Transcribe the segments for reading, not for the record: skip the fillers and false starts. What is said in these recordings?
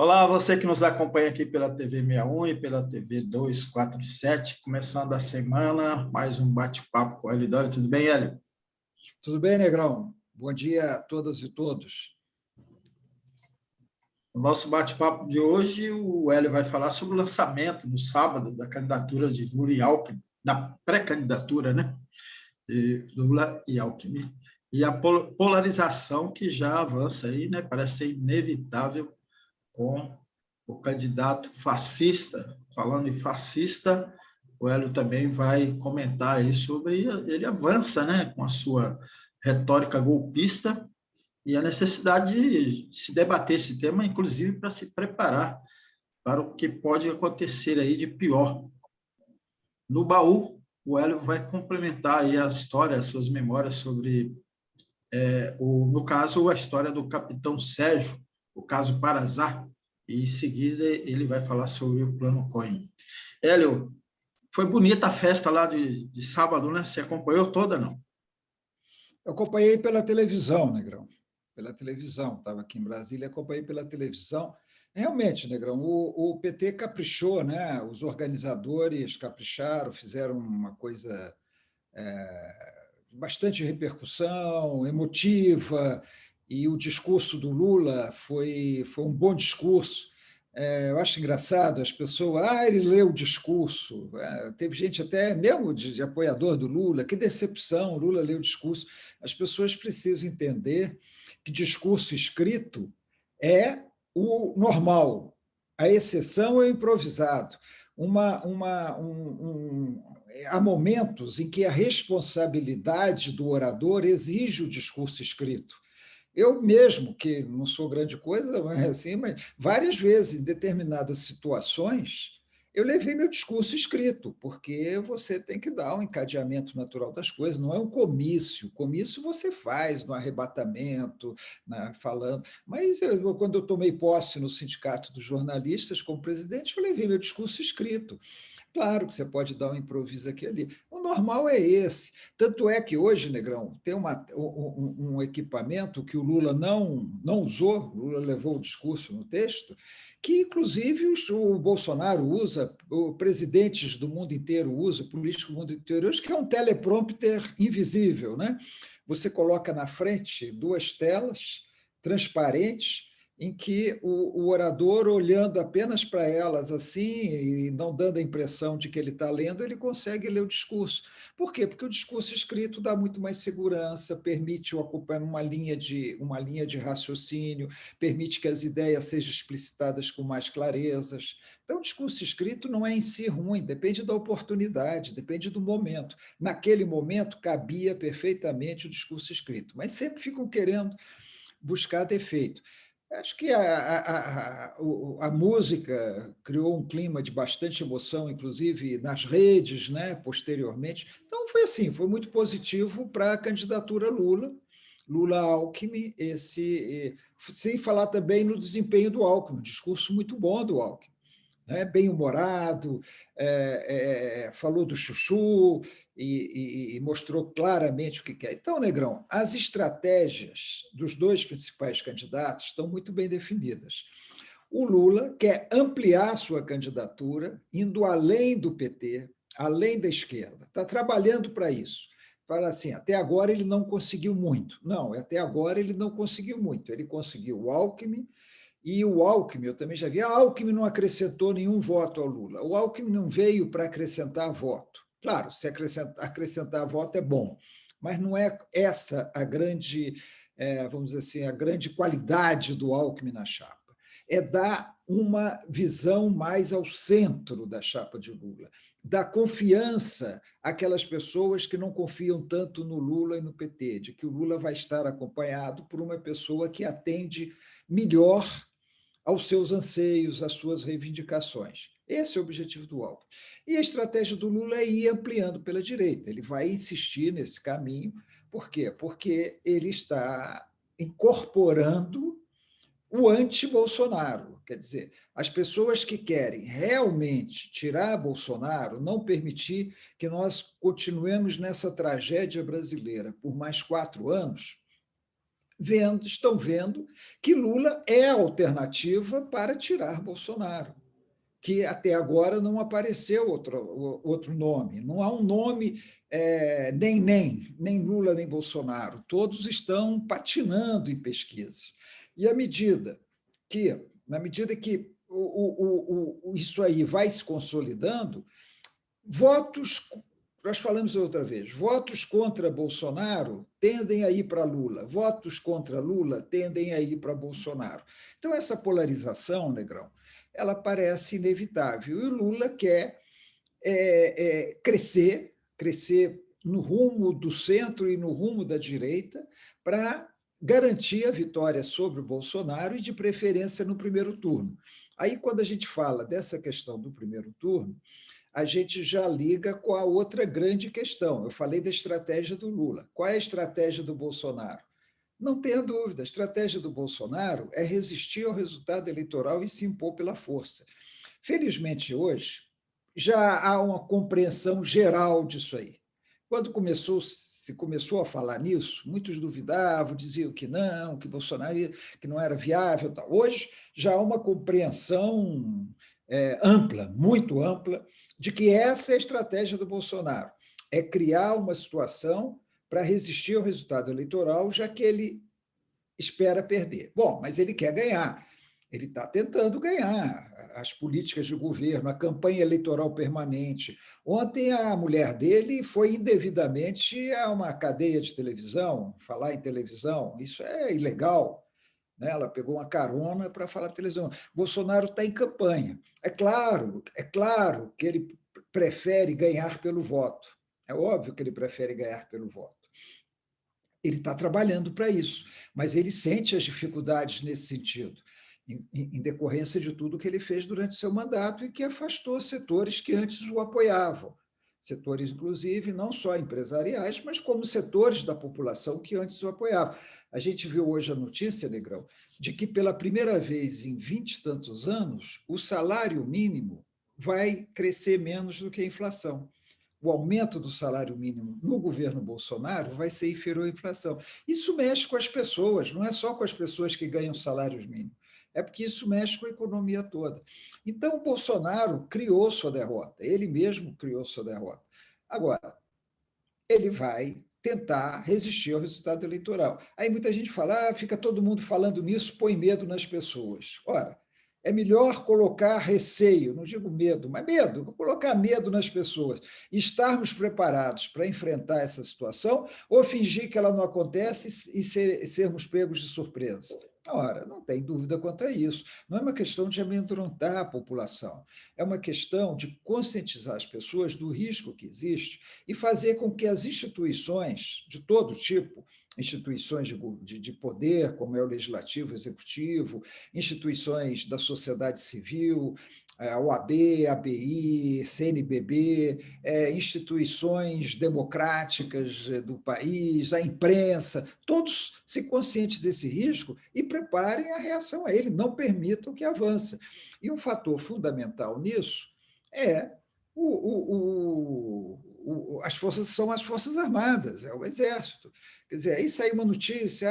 Olá, você que nos acompanha aqui pela TV 61 e pela TV 247, começando a semana, mais um bate-papo com o Hélio Dória. Tudo bem, Hélio? Tudo bem, Negrão? Bom dia a todas e todos. No nosso bate-papo de hoje, o Hélio vai falar sobre o lançamento, no sábado, da candidatura de Lula e Alckmin, da pré-candidatura, né? De Lula e Alckmin, e a polarização que já avança aí, né? Parece ser inevitável com o candidato fascista. Falando em fascista, o Hélio também vai comentar aí sobre ele avança, né, com a sua retórica golpista e a necessidade de se debater esse tema, inclusive para se preparar para o que pode acontecer aí de pior. No baú, o Hélio vai complementar aí a história, as suas memórias sobre, no caso, a história do capitão Sérgio, o caso Parazá, e em seguida ele vai falar sobre o plano Cohen. Hélio, foi bonita a festa lá de sábado, né? Você acompanhou toda, não? Eu acompanhei pela televisão, Negrão. Pela televisão. Estava aqui em Brasília, acompanhei pela televisão. Realmente, Negrão, o PT caprichou, né? Os organizadores capricharam, fizeram uma coisa bastante repercussão, emotiva, e o discurso do Lula foi um bom discurso. Eu acho engraçado, as pessoas, ele leu o discurso. Teve gente até mesmo de apoiador do Lula, que decepção, o Lula leu o discurso. As pessoas precisam entender que discurso escrito é o normal, a exceção é o improvisado. Há momentos em que a responsabilidade do orador exige o discurso escrito. Eu mesmo, que não sou grande coisa, mas várias vezes, em determinadas situações, eu levei meu discurso escrito, porque você tem que dar um encadeamento natural das coisas, não é um comício. Comício você faz no arrebatamento, falando. Mas quando eu tomei posse no Sindicato dos Jornalistas como presidente, eu levei meu discurso escrito. Claro que você pode dar um improviso aqui e ali. O normal é esse. Tanto é que hoje, Negrão, tem um equipamento que o Lula não usou, o Lula levou o discurso no texto, que, inclusive, o Bolsonaro usa, os presidentes do mundo inteiro usam, políticos do mundo inteiro usam, que é um teleprompter invisível, né? Você coloca na frente duas telas transparentes, em que o orador, olhando apenas para elas assim, e não dando a impressão de que ele está lendo, ele consegue ler o discurso. Por quê? Porque o discurso escrito dá muito mais segurança, permite ocupar uma linha de raciocínio, permite que as ideias sejam explicitadas com mais clarezas. Então, o discurso escrito não é em si ruim, depende da oportunidade, depende do momento. Naquele momento, cabia perfeitamente o discurso escrito, mas sempre ficam querendo buscar defeito. Acho que a música criou um clima de bastante emoção, inclusive nas redes, né, posteriormente. Então, foi assim, foi muito positivo para a candidatura Lula-Alckmin, sem falar também no desempenho do Alckmin, um discurso muito bom do Alckmin, né? Bem-humorado, falou do chuchu e mostrou claramente o que quer. Então, Negrão, as estratégias dos dois principais candidatos estão muito bem definidas. O Lula quer ampliar sua candidatura, indo além do PT, além da esquerda. Está trabalhando para isso. Fala assim, até agora ele não conseguiu muito. Não, até agora ele não conseguiu muito. Ele conseguiu o Alckmin, e o Alckmin, eu também já vi, a Alckmin não acrescentou nenhum voto ao Lula. O Alckmin não veio para acrescentar voto. Claro, se acrescentar voto é bom, mas não é essa a grande, vamos dizer assim, a grande qualidade do Alckmin na chapa. É dar uma visão mais ao centro da chapa de Lula, dar confiança àquelas pessoas que não confiam tanto no Lula e no PT, de que o Lula vai estar acompanhado por uma pessoa que atende melhor aos seus anseios, às suas reivindicações. Esse é o objetivo do Alckmin. E a estratégia do Lula é ir ampliando pela direita. Ele vai insistir nesse caminho. Por quê? Porque ele está incorporando o anti-Bolsonaro. Quer dizer, as pessoas que querem realmente tirar Bolsonaro, não permitir que nós continuemos nessa tragédia brasileira por mais 4 anos, estão vendo que Lula é a alternativa para tirar Bolsonaro, que até agora não apareceu outro nome. Não há um nome nem Lula nem Bolsonaro. Todos estão patinando em pesquisa. E na medida que isso aí vai se consolidando, votos, nós falamos outra vez, votos contra Bolsonaro tendem a ir para Lula, votos contra Lula tendem a ir para Bolsonaro. Então, essa polarização, Negrão, ela parece inevitável. E o Lula quer crescer no rumo do centro e no rumo da direita para garantir a vitória sobre o Bolsonaro e, de preferência, no primeiro turno. Aí, quando a gente fala dessa questão do primeiro turno, a gente já liga com a outra grande questão. Eu falei da estratégia do Lula. Qual é a estratégia do Bolsonaro? Não tenha dúvida, a estratégia do Bolsonaro é resistir ao resultado eleitoral e se impor pela força. Felizmente, hoje, já há uma compreensão geral disso aí. Quando se começou a falar nisso, muitos duvidavam, diziam que não, que Bolsonaro que não era viável. Tal. Hoje já há uma compreensão ampla, muito ampla, de que essa é a estratégia do Bolsonaro, é criar uma situação para resistir ao resultado eleitoral, já que ele espera perder. Bom, mas ele quer ganhar, ele está tentando ganhar as políticas de governo, a campanha eleitoral permanente. Ontem, a mulher dele foi indevidamente a uma cadeia de televisão, falar em televisão, isso é ilegal. Ela pegou uma carona para falar na televisão. Bolsonaro está em campanha. É claro que ele prefere ganhar pelo voto. É óbvio que ele prefere ganhar pelo voto. Ele está trabalhando para isso, mas ele sente as dificuldades nesse sentido, em decorrência de tudo que ele fez durante seu mandato e que afastou setores que antes o apoiavam. Setores, inclusive, não só empresariais, mas como setores da população que antes o apoiavam. A gente viu hoje a notícia, Negrão, de que pela primeira vez em 20 e tantos anos, o salário mínimo vai crescer menos do que a inflação. O aumento do salário mínimo no governo Bolsonaro vai ser inferior à inflação. Isso mexe com as pessoas, não é só com as pessoas que ganham salários mínimos, é porque isso mexe com a economia toda. Então, o Bolsonaro criou sua derrota, ele mesmo criou sua derrota. Agora, ele vai tentar resistir ao resultado eleitoral. Aí muita gente fala, fica todo mundo falando nisso, põe medo nas pessoas. Ora, é melhor colocar receio, não digo medo, mas medo, colocar medo nas pessoas, estarmos preparados para enfrentar essa situação ou fingir que ela não acontece e sermos pegos de surpresa. Ora, não tem dúvida quanto a isso. Não é uma questão de amedrontar a população, é uma questão de conscientizar as pessoas do risco que existe e fazer com que as instituições de todo tipo, instituições de poder, como é o legislativo, o executivo, instituições da sociedade civil, a OAB, ABI, CNBB, instituições democráticas do país, a imprensa, todos se conscientes desse risco e preparem a reação a ele, não permitam que avance. E um fator fundamental nisso é as Forças Armadas, é o Exército. Quer dizer, aí saiu uma notícia,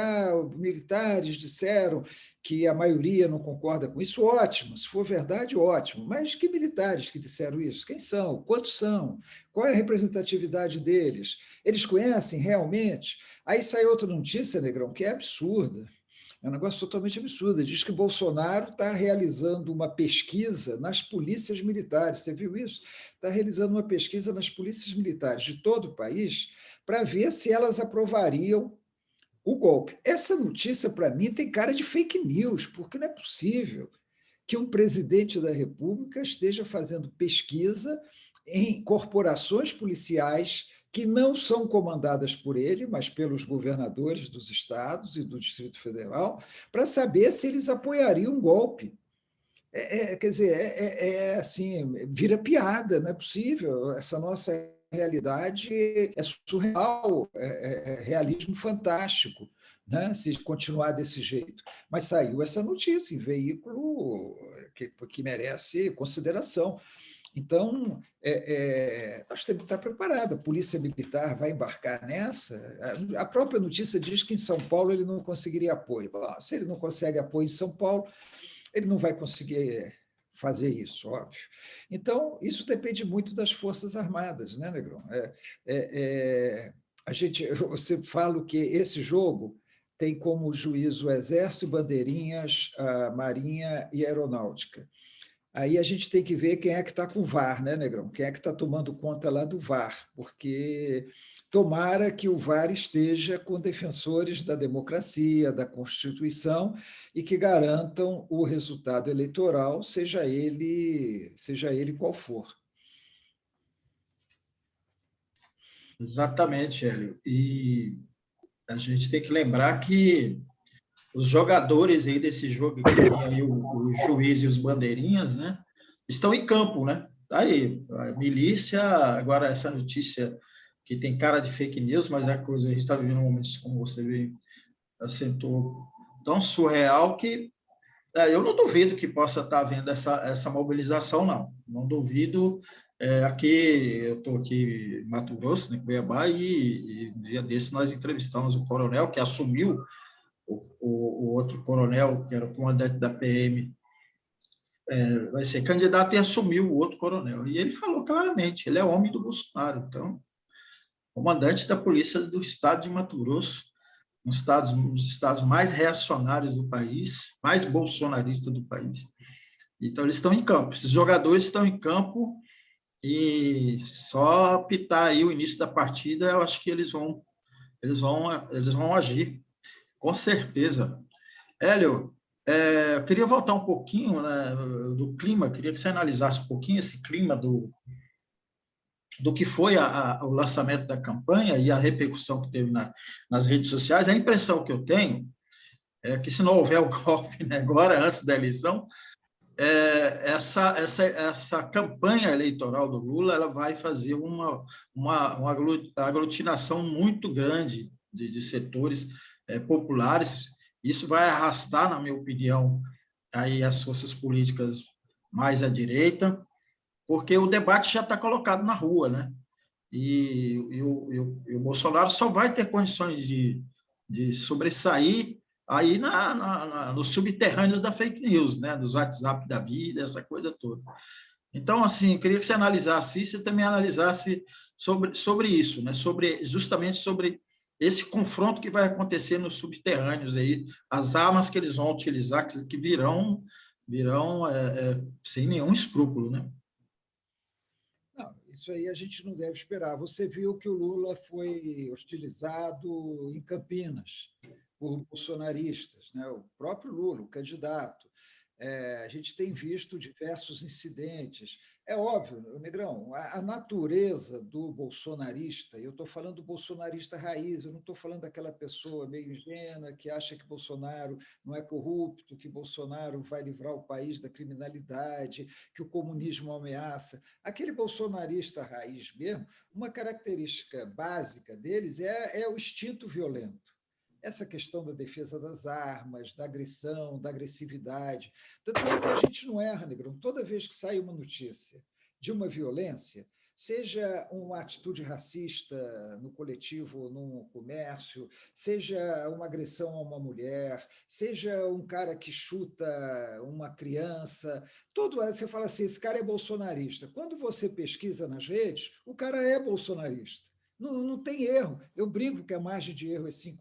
militares disseram que a maioria não concorda com isso, ótimo, se for verdade, ótimo. Mas que militares que disseram isso? Quem são? Quantos são? Qual é a representatividade deles? Eles conhecem realmente? Aí sai outra notícia, Negrão, que é absurda. É um negócio totalmente absurdo. Diz que Bolsonaro está realizando uma pesquisa nas polícias militares. Você viu isso? Está realizando uma pesquisa nas polícias militares de todo o país para ver se elas aprovariam o golpe. Essa notícia, para mim, tem cara de fake news, porque não é possível que um presidente da República esteja fazendo pesquisa em corporações policiais que não são comandadas por ele, mas pelos governadores dos estados e do Distrito Federal, para saber se eles apoiariam um golpe. Quer dizer, assim, vira piada, não é possível. Essa nossa realidade é surreal, é realismo fantástico, né? Se continuar desse jeito. Mas saiu essa notícia em veículo que merece consideração. Então, nós temos que estar preparados. A Polícia Militar vai embarcar nessa. A própria notícia diz que em São Paulo ele não conseguiria apoio. Bom, se ele não consegue apoio em São Paulo, ele não vai conseguir fazer isso, óbvio. Então, isso depende muito das Forças Armadas, né, Negrão? Você fala que esse jogo tem como juízo o Exército, Bandeirinhas, a Marinha e a Aeronáutica. Aí a gente tem que ver quem é que está com o VAR, né, Negrão? Quem é que está tomando conta lá do VAR, porque tomara que o VAR esteja com defensores da democracia, da Constituição, e que garantam o resultado eleitoral, seja ele qual for. Exatamente, Hélio. E a gente tem que lembrar que os jogadores aí desse jogo que tem aí o juiz e os bandeirinhas, né, estão em campo, né? Tá aí, a milícia, agora essa notícia que tem cara de fake news, mas é coisa, a gente está vivendo um momento, como você bem acentuou, tão surreal que eu não duvido que possa estar havendo essa mobilização, não. Não duvido. Aqui, eu estou aqui em Mato Grosso, né, Cuiabá, e um dia desse nós entrevistamos o coronel que assumiu o outro coronel, que era o comandante da PM, vai ser candidato e assumiu o outro coronel. E ele falou claramente, ele é homem do Bolsonaro, então, comandante da polícia do estado de Mato Grosso, um dos estados mais reacionários do país, mais bolsonaristas do país. Então, eles estão em campo, esses jogadores estão em campo e só apitar aí o início da partida, eu acho que eles vão agir, com certeza. Hélio, eu queria voltar um pouquinho, né, do clima, queria que você analisasse um pouquinho esse clima do que foi o lançamento da campanha e a repercussão que teve nas redes sociais. A impressão que eu tenho é que, se não houver o golpe, né, agora, antes da eleição, essa campanha eleitoral do Lula ela vai fazer uma aglutinação muito grande de setores populares. Isso vai arrastar, na minha opinião, aí as forças políticas mais à direita, porque o debate já está colocado na rua, né? E o Bolsonaro só vai ter condições de sobressair aí nos subterrâneos da fake news, né? Dos WhatsApp da vida, essa coisa toda. Então, assim, eu queria que você analisasse isso e também analisasse sobre isso, né? Justamente sobre esse confronto que vai acontecer nos subterrâneos aí, as armas que eles vão utilizar, que virão sem nenhum escrúpulo, né? Não, isso aí a gente não deve esperar. Você viu que o Lula foi hostilizado em Campinas por bolsonaristas, né? O próprio Lula, o candidato. A gente tem visto diversos incidentes. É óbvio, Negrão, a natureza do bolsonarista, eu estou falando do bolsonarista raiz, eu não estou falando daquela pessoa meio ingênua que acha que Bolsonaro não é corrupto, que Bolsonaro vai livrar o país da criminalidade, que o comunismo ameaça. Aquele bolsonarista raiz mesmo, uma característica básica deles é o instinto violento. Essa questão da defesa das armas, da agressão, da agressividade. Tanto é que a gente não erra, Negrão. Toda vez que sai uma notícia de uma violência, seja uma atitude racista no coletivo ou no comércio, seja uma agressão a uma mulher, seja um cara que chuta uma criança, você fala assim, esse cara é bolsonarista. Quando você pesquisa nas redes, o cara é bolsonarista. Não tem erro. Eu brinco que a margem de erro é 5%,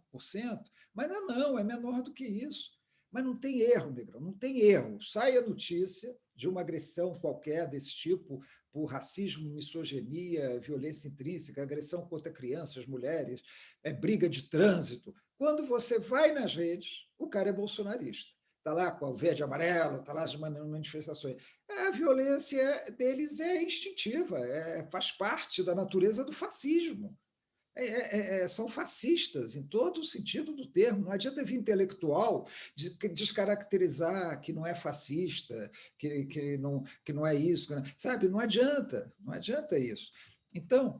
mas não, é menor do que isso. Mas não tem erro, Negrão, não tem erro. Sai a notícia de uma agressão qualquer desse tipo, por racismo, misoginia, violência intrínseca, agressão contra crianças, mulheres, briga de trânsito. Quando você vai nas redes, o cara é bolsonarista. Está lá com o verde e amarelo, está lá as manifestações. A violência deles é instintiva, faz parte da natureza do fascismo. São fascistas em todo o sentido do termo. Não adianta vir intelectual descaracterizar que não é fascista, que não é isso, sabe? Não adianta isso. Então,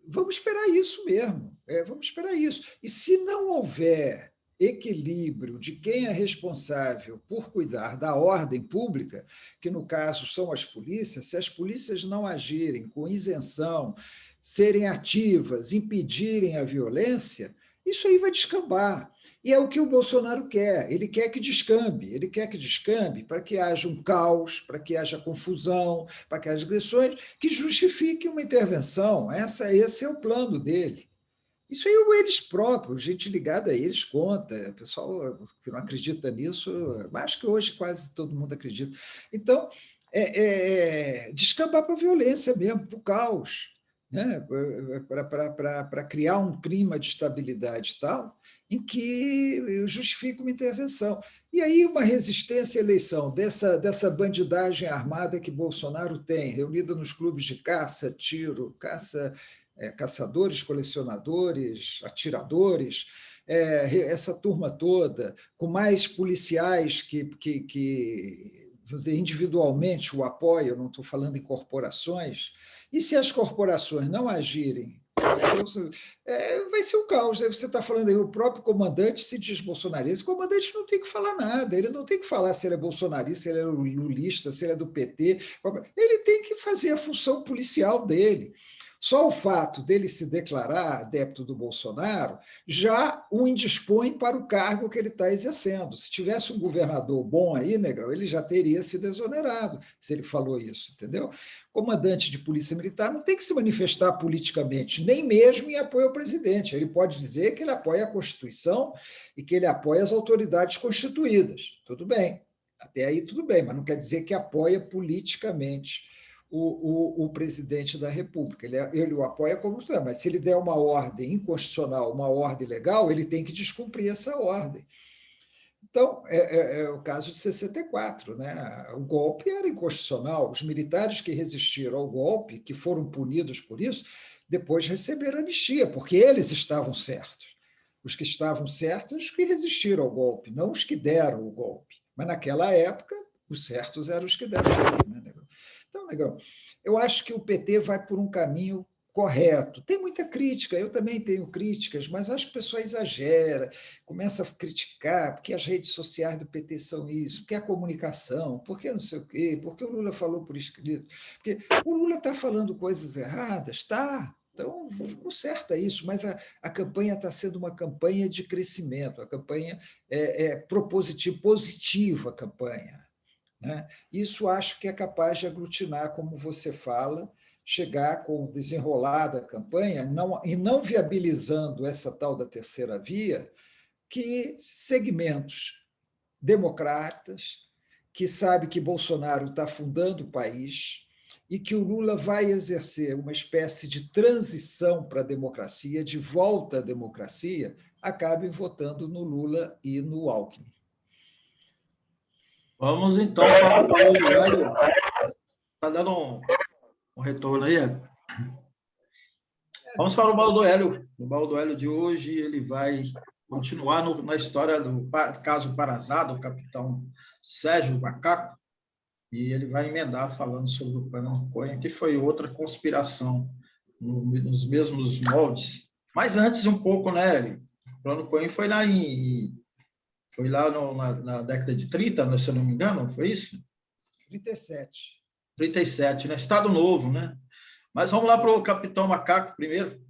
vamos esperar isso mesmo, vamos esperar isso. E se não houver equilíbrio de quem é responsável por cuidar da ordem pública, que no caso são as polícias, se as polícias não agirem com isenção, serem ativas, impedirem a violência, isso aí vai descambar. E é o que o Bolsonaro quer. Ele quer que descambe para que haja um caos, para que haja confusão, para que haja agressões, que justifique uma intervenção. Esse é o plano dele. Isso aí eles próprios, gente ligada a eles conta, o pessoal que não acredita nisso, acho que hoje quase todo mundo acredita. Então, descambar para a violência mesmo, para o caos, né? Para criar um clima de estabilidade tal, em que justifica uma intervenção. E aí uma resistência à eleição, dessa bandidagem armada que Bolsonaro tem, reunida nos clubes de caça, tiro, caçadores, colecionadores, atiradores, essa turma toda, com mais policiais que vamos dizer, individualmente o apoiam, não estou falando em corporações, e se as corporações não agirem, vai ser um caos. Você está falando aí, o próprio comandante se diz bolsonarista, o comandante não tem que falar nada, ele não tem que falar se ele é bolsonarista, se ele é lulista, se ele é do PT, ele tem que fazer a função policial dele. Só o fato dele se declarar adepto do Bolsonaro já o indispõe para o cargo que ele está exercendo. Se tivesse um governador bom aí, Negrão, ele já teria sido exonerado se ele falou isso, entendeu? Comandante de polícia militar não tem que se manifestar politicamente, nem mesmo em apoio ao presidente. Ele pode dizer que ele apoia a Constituição e que ele apoia as autoridades constituídas. Tudo bem, até aí tudo bem, mas não quer dizer que apoia politicamente o presidente da República. Ele o apoia como estudante, mas se ele der uma ordem inconstitucional, uma ordem legal, ele tem que descumprir essa ordem. Então, é o caso de 64, né? O golpe era inconstitucional. Os militares que resistiram ao golpe, que foram punidos por isso, depois receberam anistia, porque eles estavam certos. Os que estavam certos, os que resistiram ao golpe, não os que deram o golpe. Mas naquela época, os certos eram os que deram o golpe, né, Negão? Então, Negão, eu acho que o PT vai por um caminho correto. Tem muita crítica, eu também tenho críticas, mas acho que o pessoal exagera, começa a criticar, porque as redes sociais do PT são isso, porque a comunicação, porque não sei o quê, porque o Lula falou por escrito, porque o Lula está falando coisas erradas, está. Então, conserta isso, mas a campanha está sendo uma campanha de crescimento, a campanha é propositiva, positiva a campanha, né? Isso acho que é capaz de aglutinar, como você fala, chegar com o desenrolar da campanha e não viabilizando essa tal da terceira via, que segmentos democratas, que sabe que Bolsonaro está fundando o país e que o Lula vai exercer uma espécie de transição para a democracia, de volta à democracia, acabem votando no Lula e no Alckmin. Vamos então para o Paulo do Hélio. Está dando um retorno aí, Hélio? Vamos para o Paulo do Hélio. O Paulo do Hélio de hoje ele vai continuar na história do caso Parazá, do capitão Sérgio Macaco, e ele vai emendar falando sobre o Plano Cohen, que foi outra conspiração nos mesmos moldes. Mas antes um pouco, né, Hélio? O Plano Cohen foi lá na década de 30, se eu não me engano, foi isso? 37. 37, né? Estado Novo, né? Mas vamos lá para o Capitão Macaco primeiro.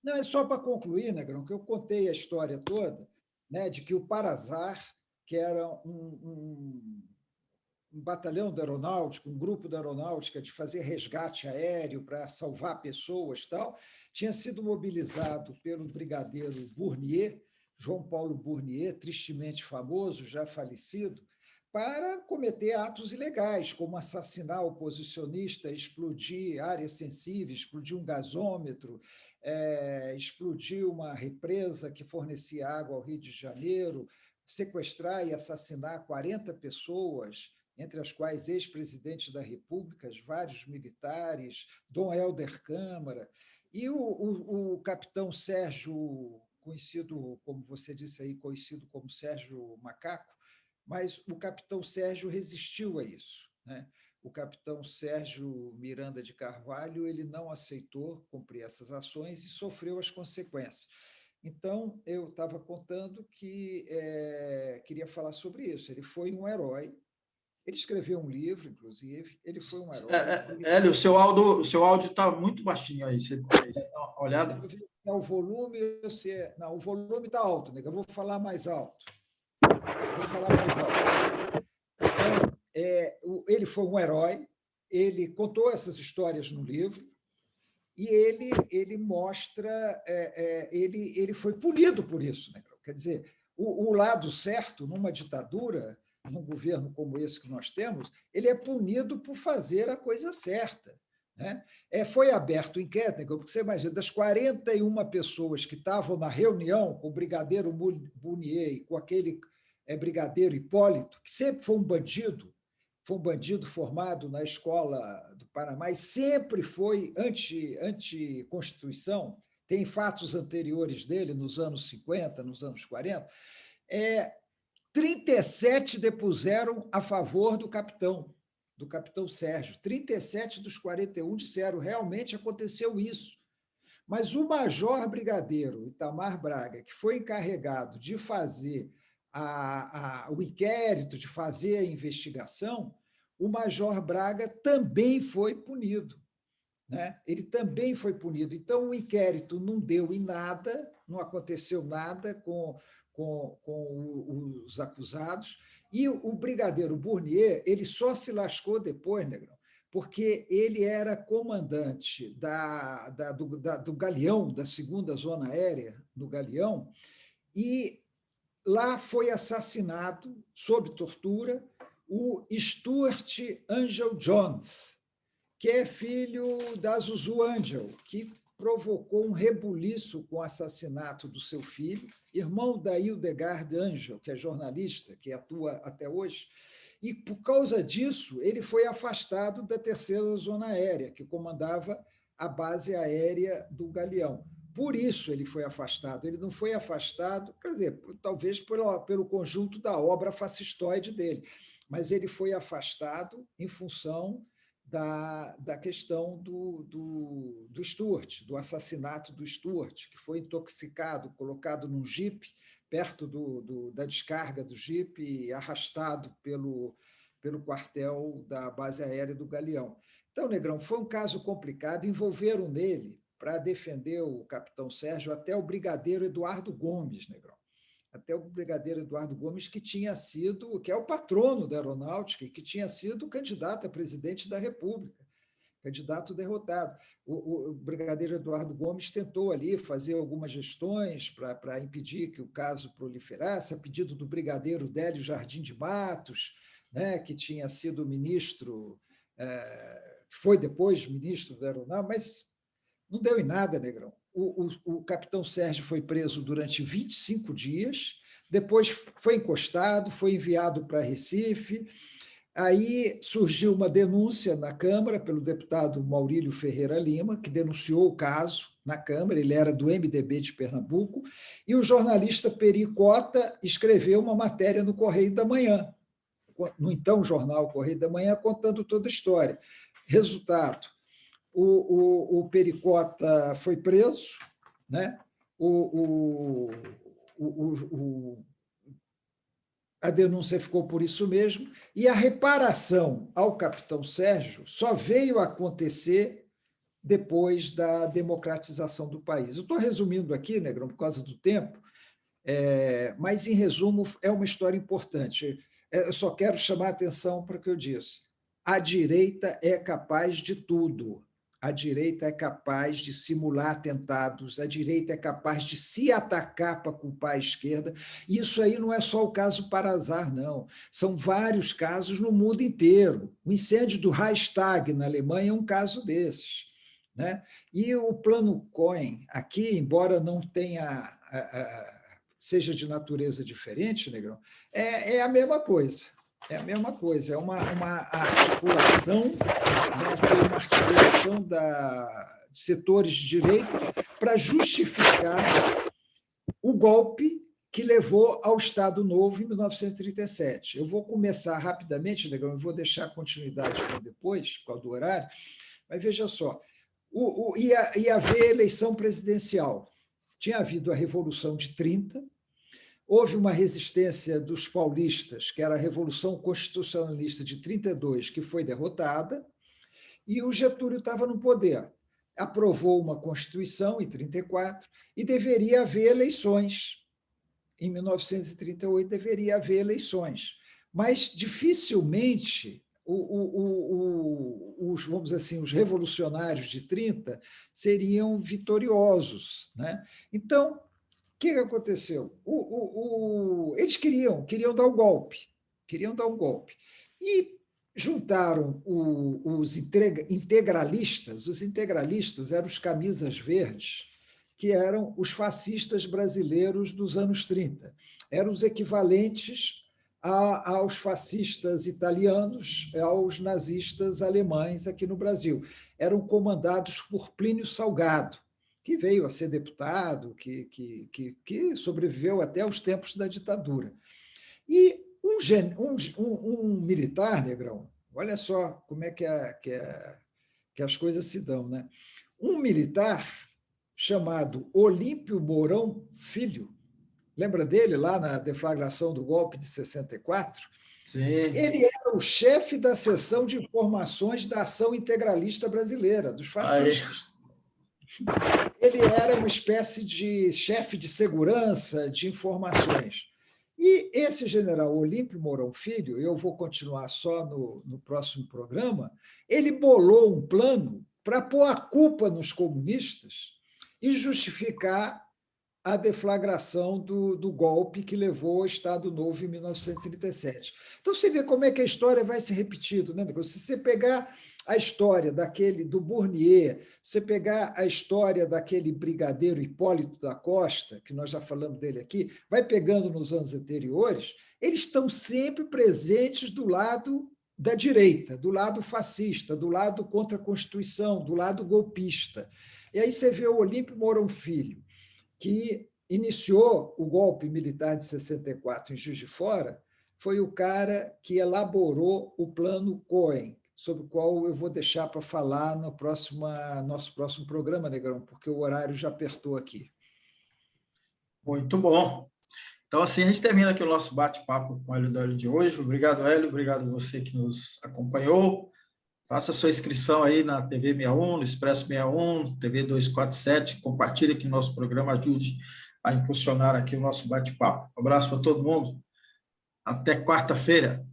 Não, é só para concluir, Negrão, que eu contei a história toda, né, de que o Parazar, que era um batalhão da aeronáutica, um grupo da aeronáutica de fazer resgate aéreo para salvar pessoas tal, tinha sido mobilizado pelo brigadeiro Bournier, João Paulo Bournier, tristemente famoso, já falecido, para cometer atos ilegais, como assassinar oposicionista, explodir áreas sensíveis, explodir um gasômetro, explodir uma represa que fornecia água ao Rio de Janeiro, sequestrar e assassinar 40 pessoas, entre as quais ex-presidentes da República, vários militares, Dom Helder Câmara, e o capitão Sérgio, conhecido, como você disse aí, conhecido como Sérgio Macaco, mas o capitão Sérgio resistiu a isso, né? O capitão Sérgio Miranda de Carvalho ele não aceitou cumprir essas ações e sofreu as consequências. Então, eu estava contando que queria falar sobre isso. Ele foi um herói, ele escreveu um livro, inclusive, ele foi um herói. Hélio, o seu áudio está muito baixinho aí. Você dá uma olhada? O volume, não, o volume está alto, nega. Eu vou falar mais alto. Vou falar mais alto. Então, ele foi um herói, ele contou essas histórias no livro, e ele mostra, ele foi punido por isso. Né? Quer dizer, o lado certo, numa ditadura, num governo como esse que nós temos, ele é punido por fazer a coisa certa. Né? Foi aberto o inquérito, porque você imagina, das 41 pessoas que estavam na reunião com o brigadeiro Mounier e com aquele brigadeiro Hipólito, que sempre foi um bandido formado na escola do Panamá e sempre foi anti-Constituição, tem fatos anteriores dele, nos anos 50, nos anos 40, 37 depuseram a favor do capitão Sérgio. 37 dos 41 disseram, realmente aconteceu isso. Mas o major brigadeiro Itamar Braga, que foi encarregado de fazer o inquérito, de fazer a investigação, o major Braga também foi punido. Né? Ele também foi punido. Então, o inquérito não deu em nada, não aconteceu nada com os acusados, e o brigadeiro Bournier ele só se lascou depois, Negrão, porque ele era comandante do Galeão, da 2ª Zona Aérea, do Galeão, e lá foi assassinado, sob tortura, o Stuart Angel Jones, que é filho da Zuzu Angel, que provocou um rebuliço com o assassinato do seu filho, irmão da Hildegard Angel, que é jornalista, que atua até hoje, e, por causa disso, ele foi afastado da 3ª Zona Aérea, que comandava a base aérea do Galeão. Por isso ele foi afastado. Ele não foi afastado, quer dizer, talvez pelo conjunto da obra fascistoide dele, mas ele foi afastado em função da questão do Stuart, do assassinato do Stuart, que foi intoxicado, colocado num jipe, perto da descarga do jipe e arrastado pelo quartel da base aérea do Galeão. Então, Negrão, foi um caso complicado, envolveram nele, para defender o capitão Sérgio, até o brigadeiro Eduardo Gomes, Negrão. Até o brigadeiro Eduardo Gomes, que é o patrono da aeronáutica e que tinha sido candidato a presidente da República, candidato derrotado. O brigadeiro Eduardo Gomes tentou ali fazer algumas gestões para impedir que o caso proliferasse, a pedido do brigadeiro Délio Jardim de Matos, né, que tinha sido ministro, que foi depois ministro da Aeronáutica, mas não deu em nada, Negrão. O capitão Sérgio foi preso durante 25 dias, depois foi encostado, foi enviado para Recife. Aí surgiu uma denúncia na Câmara pelo deputado Maurílio Ferreira Lima, que denunciou o caso na Câmara, ele era do MDB de Pernambuco, e o jornalista Peri Cota escreveu uma matéria no Correio da Manhã, no então jornal Correio da Manhã, contando toda a história. Resultado, o Pericota foi preso, né? A denúncia ficou por isso mesmo, e a reparação ao capitão Sérgio só veio acontecer depois da democratização do país. Eu estou resumindo aqui, Negrão, por causa do tempo, mas, em resumo, é uma história importante. Eu só quero chamar a atenção para o que eu disse. A direita é capaz de tudo. A direita é capaz de simular atentados, a direita é capaz de se atacar para culpar a esquerda. E isso aí não é só o caso Parazar, não. São vários casos no mundo inteiro. O incêndio do Reichstag, na Alemanha, é um caso desses. Né? E o Plano Cohen, aqui, embora não tenha... seja de natureza diferente, Negrão, é a mesma coisa. É a mesma coisa, é uma articulação, né, foi uma articulação de setores de direita para justificar o golpe que levou ao Estado Novo em 1937. Eu vou começar rapidamente, Negrão, eu vou deixar a continuidade para depois, por causa do horário, mas veja só, ia haver eleição presidencial. tinha havido a Revolução de 30, houve uma resistência dos paulistas, que era a Revolução Constitucionalista de 32, que foi derrotada, e o Getúlio estava no poder. Aprovou uma Constituição em 34 e deveria haver eleições. Em 1938 deveria haver eleições, mas dificilmente vamos dizer assim, os revolucionários de 30 seriam vitoriosos, né? Então, o que aconteceu? Eles queriam dar um golpe, e juntaram os integralistas. Os integralistas eram os camisas verdes, que eram os fascistas brasileiros dos anos 30. Eram os equivalentes aos fascistas italianos, aos nazistas alemães aqui no Brasil. Eram comandados por Plínio Salgado, que veio a ser deputado, que sobreviveu até os tempos da ditadura. E um militar, Negrão, olha só como é que as coisas se dão, né? Um militar chamado Olímpio Mourão Filho, lembra dele lá na deflagração do golpe de 64? Sim. Ele era o chefe da seção de informações da Ação Integralista Brasileira, dos fascistas. Ele era uma espécie de chefe de segurança de informações. E esse general Olímpio Mourão Filho, eu vou continuar só no próximo programa, ele bolou um plano para pôr a culpa nos comunistas e justificar a deflagração do golpe que levou ao Estado Novo em 1937. Então, você vê como é que a história vai se repetindo, né? Se você pegar a história do Bournier, se você pegar a história daquele brigadeiro Hipólito da Costa, que nós já falamos dele aqui, vai pegando nos anos anteriores, eles estão sempre presentes do lado da direita, do lado fascista, do lado contra a Constituição, do lado golpista. E aí você vê o Olímpio Mourão Filho, que iniciou o golpe militar de 64 em Juiz de Fora, foi o cara que elaborou o Plano Cohen, sobre o qual eu vou deixar para falar no nosso próximo programa, Negrão, porque o horário já apertou aqui. Muito bom. Então, assim, a gente termina aqui o nosso bate-papo com o Hélio Dório de hoje. Obrigado, Hélio. Obrigado você que nos acompanhou. Faça sua inscrição aí na TV 61, no Expresso 61, TV 247. Compartilhe que nosso programa ajude a impulsionar aqui o nosso bate-papo. Um abraço para todo mundo. Até quarta-feira.